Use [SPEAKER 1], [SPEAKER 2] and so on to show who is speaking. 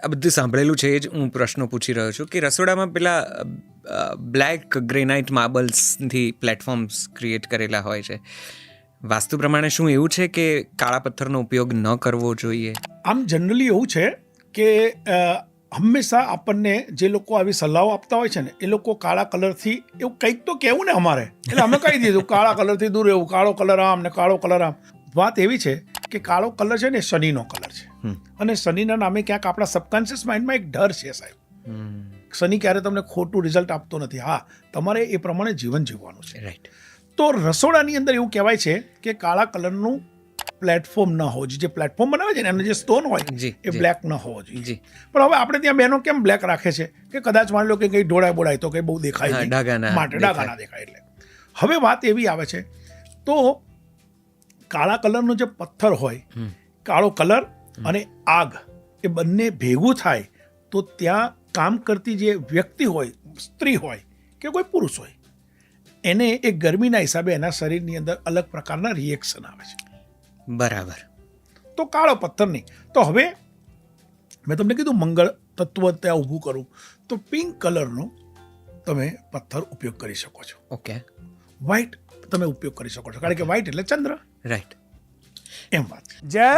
[SPEAKER 1] આ બધું સાંભળેલું છે એ જ હું પ્રશ્નો પૂછી રહ્યો છું કે રસોડામાં પેલા બ્લેક ગ્રેનાઇટ માર્બલ્સથી પ્લેટફોર્મ્સ ક્રિએટ કરેલા હોય છે, વાસ્તુ પ્રમાણે શું એવું છે કે કાળા પથ્થરનો ઉપયોગ ન કરવો જોઈએ?
[SPEAKER 2] આમ જનરલી એવું છે કે હંમેશા આપણને જે લોકો આવી સલાહો આપતા હોય છે ને એ લોકો કાળા કલરથી એવું કંઈક તો કહેવું ને અમારે, એટલે અમે કહી દીધું કાળા કલરથી દૂર રહેવું, કાળો કલર આમ ને કાળો કલર આમ. વાત એવી છે કે કાળો કલર છે ને શનિનો કલર છે, અને શનિના નામે ક્યાંક આપણા સબકોન્શિયસ માઇન્ડમાં એક ડર છે સાહેબ. શનિ ક્યારે તમને ખોટું રિઝલ્ટ આપતો નથી. હા, તમારે એ પ્રમાણે જીવન જીવવાનું છે.
[SPEAKER 1] રાઈટ.
[SPEAKER 2] તો રસોડાની અંદર એવું કહેવાય છે કે કાળા કલરનું પ્લેટફોર્મ ન હોવો જોઈએ. જે પ્લેટફોર્મ બનાવે છે ને એનો જે સ્ટોન હોય
[SPEAKER 1] જી,
[SPEAKER 2] એ
[SPEAKER 1] જી.
[SPEAKER 2] બ્લેક ન હોવો જોઈએ.
[SPEAKER 1] જી.
[SPEAKER 2] પણ હવે આપણે ત્યાં બહેનો કેમ બ્લેક રાખે છે કે કદાચ માની લો કે કંઈ ઢોળાય બોળાય તો કંઈ બહુ દેખાય
[SPEAKER 1] હા,
[SPEAKER 2] નહીં,
[SPEAKER 1] ડાઘા ના
[SPEAKER 2] માટે
[SPEAKER 1] દેખાય.
[SPEAKER 2] ડાઘા ના દેખાય. એટલે હવે વાત એવી આવે છે, તો કાળા કલરનો જે પથ્થર હોય, કાળો કલર અને આગ એ બંને ભેગું થાય તો ત્યાં કામ કરતી જે વ્યક્તિ હોય, સ્ત્રી હોય કે કોઈ પુરુષ હોય, એને એ ગરમીના હિસાબે એના શરીરની અંદર અલગ પ્રકારના રિએક્શન આવે છે.
[SPEAKER 1] બરાબર.
[SPEAKER 2] તો કાળો પથ્થર નહીં. તો હવે મેં તમને કીધું મંગળ તત્વ ત્યાં ઊભું કરું, તો પિંક કલરનો તમે પથ્થર ઉપયોગ કરી શકો છો.
[SPEAKER 1] ઓકે.
[SPEAKER 2] વ્હાઇટ તમે ઉપયોગ કરી શકો છો, કારણ કે વ્હાઇટ એટલે ચંદ્ર.
[SPEAKER 1] રાઈટ.
[SPEAKER 2] એમ વાત. જય